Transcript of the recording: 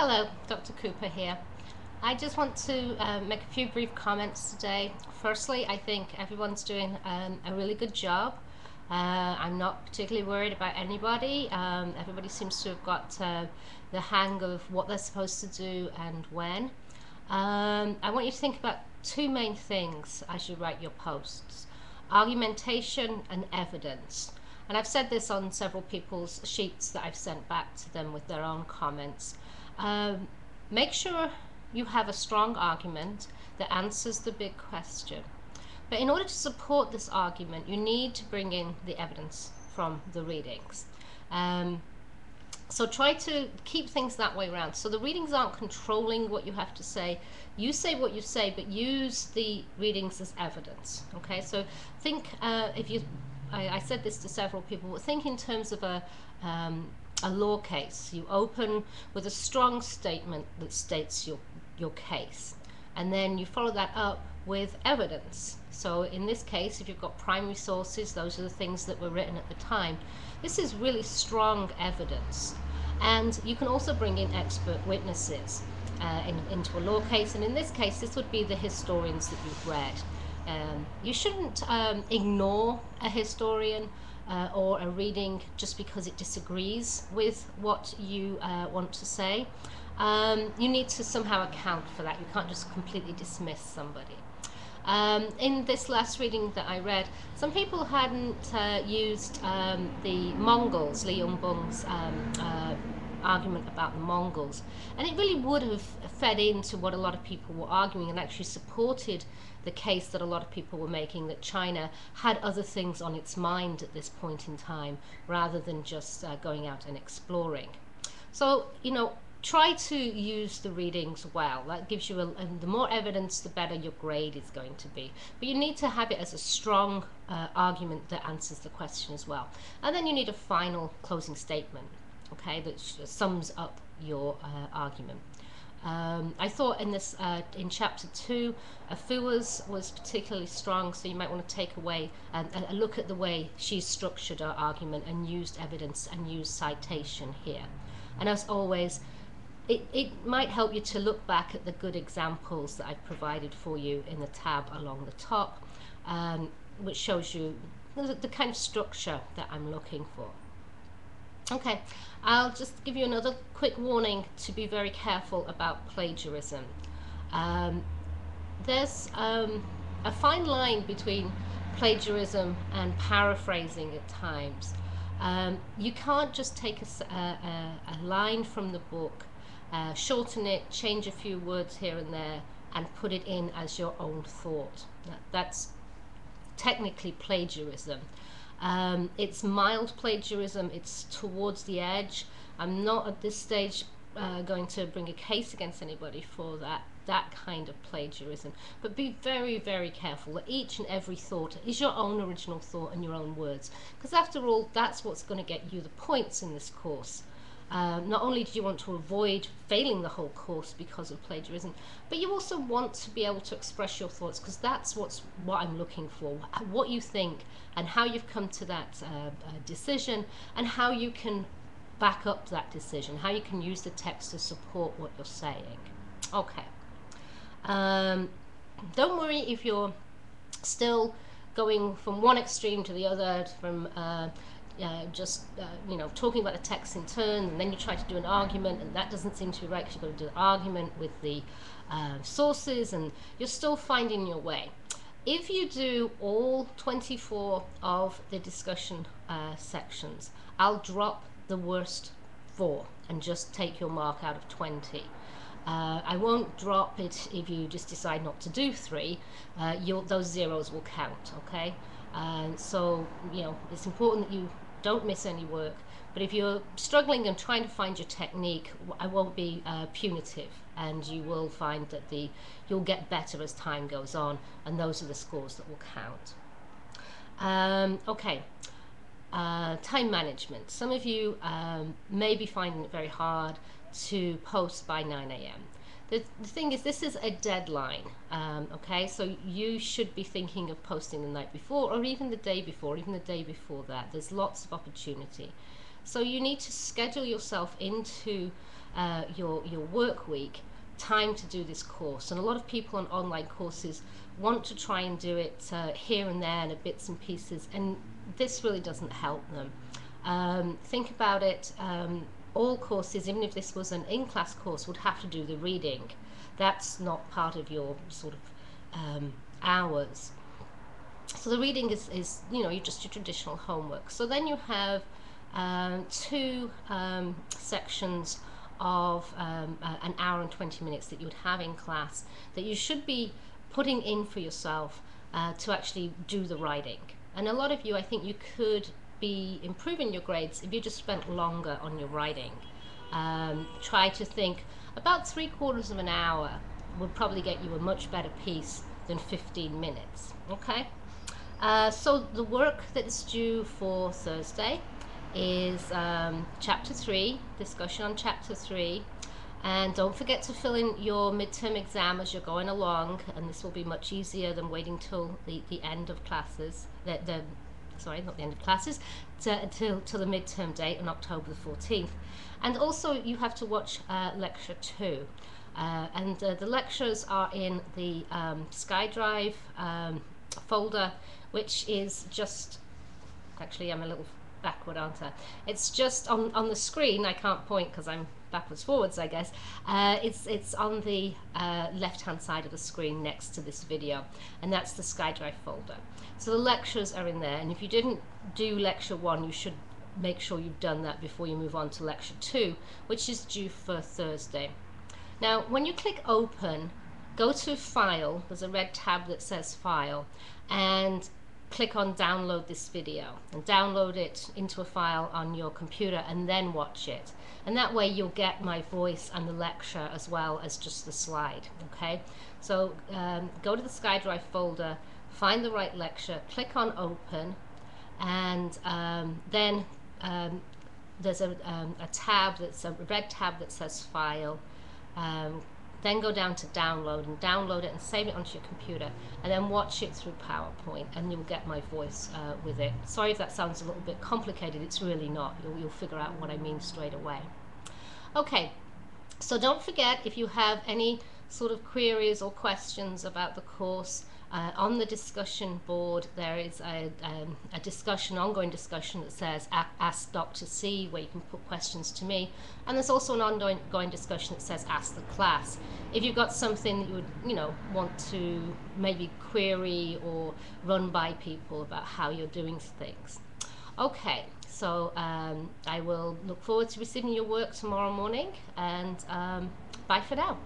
Hello, Dr. Cooper here. I just want to make a few brief comments today. Firstly, I think everyone's doing a really good job. I'm not particularly worried about anybody. Everybody seems to have got the hang of what they're supposed to do and when. I want you to think about two main things as you write your posts: argumentation and evidence. And I've said this on several people's sheets that I've sent back to them with their own comments. Make sure you have a strong argument that answers the big question. But in order to support this argument, you need to bring in the evidence from the readings. So try to keep things that way around. So the readings aren't controlling what you have to say. You say what you say, but use the readings as evidence. Okay, so think I said this to several people, but think in terms of a law case. You open with a strong statement that states your case, and then you follow that up with evidence. So in this case, if you've got primary sources, those are the things that were written at the time. This is really strong evidence. And you can also bring in expert witnesses into a law case, and in this case this would be the historians that you've read. You shouldn't ignore a historian or a reading just because it disagrees with what you want to say. You need to somehow account for that. You can't just completely dismiss somebody. In this last reading that I read, some people hadn't used the Mongols, Li Yongbong's argument about the Mongols, and it really would have fed into what a lot of people were arguing and actually supported the case that a lot of people were making, that China had other things on its mind at this point in time rather than just going out and exploring. So, try to use the readings well. That gives you and the more evidence, the better your grade is going to be. But you need to have it as a strong argument that answers the question as well. And then you need a final closing statement, okay, that sums up your argument. I thought in this in chapter 2, Afua's was particularly strong, so you might want to take away a look at the way she's structured her argument and used evidence and used citation here. And as always, it might help you to look back at the good examples that I've provided for you in the tab along the top, which shows you the kind of structure that I'm looking for. Okay, I'll just give you another quick warning to be very careful about plagiarism. There's a fine line between plagiarism and paraphrasing at times. You can't just take a line from the book, shorten it, change a few words here and there, and put it in as your own thought. That's technically plagiarism. It's mild plagiarism, it's towards the edge. I'm not at this stage going to bring a case against anybody for that kind of plagiarism, but be very, very careful that each and every thought is your own original thought and your own words, because after all, that's what's going to get you the points in this course. Not only do you want to avoid failing the whole course because of plagiarism, but you also want to be able to express your thoughts, because that's what I'm looking for, what you think and how you've come to that decision, and how you can back up that decision, how you can use the text to support what you're saying. Okay. Don't worry if you're still going from one extreme to the other, from talking about the text in turn, and then you try to do an argument and that doesn't seem to be right because you've got to do an argument with the sources, and you're still finding your way. If you do all 24 of the discussion sections, I'll drop the worst 4 and just take your mark out of 20. I won't drop it if you just decide not to do 3. Those zeros will count, okay? So, it's important that you don't miss any work, but if you're struggling and trying to find your technique, I won't be punitive, and you will find that you'll get better as time goes on, and those are the scores that will count. Okay, time management. Some of you may be finding it very hard to post by 9 AM. The thing is, this is a deadline, okay? So you should be thinking of posting the night before, or even the day before, even the day before that. There's lots of opportunity. So you need to schedule yourself into your work week time to do this course. And a lot of people on online courses want to try and do it here and there in bits and pieces, and this really doesn't help them. Think about it, all courses, even if this was an in-class course, would have to do the reading. That's not part of your sort of hours. So the reading is just your traditional homework. So then you have two sections of an hour and 20 minutes that you would have in class that you should be putting in for yourself to actually do the writing. And a lot of you, I think you could be improving your grades if you just spent longer on your writing. Try to think about 3/4 of an hour would probably get you a much better piece than 15 minutes. Okay, so the work that's due for Thursday is chapter 3, discussion on chapter 3, and don't forget to fill in your midterm exam as you're going along, and this will be much easier than waiting till the end of classes, sorry, not the end of classes, till the midterm date on October the 14th. And also you have to watch lecture 2, and the lectures are in the SkyDrive folder, which is just, actually I'm a little backward, aren't I? It's just on the screen. I can't point because I'm backwards forwards, I guess. It's on the left hand side of the screen next to this video, and that's the SkyDrive folder. So the lectures are in there, and if you didn't do lecture 1, you should make sure you've done that before you move on to lecture 2, which is due for Thursday. Now when you click open, go to file, there's a red tab that says file, and click on download this video, and download it into a file on your computer and then watch it. And that way you'll get my voice and the lecture as well as just the slide. Okay, so go to the SkyDrive folder, find the right lecture, click on open, and then there's a tab, that's a red tab that says file. Then go down to download and download it and save it onto your computer, and then watch it through PowerPoint, and you'll get my voice with it. Sorry if that sounds a little bit complicated, it's really not. You'll figure out what I mean straight away. Okay, so don't forget, if you have any sort of queries or questions about the course, on the discussion board there is a ongoing discussion that says Ask Dr. C, where you can put questions to me, and there's also an ongoing discussion that says Ask the Class. If you've got something that you would want to maybe query or run by people about how you're doing things. Okay, so I will look forward to receiving your work tomorrow morning, and bye for now.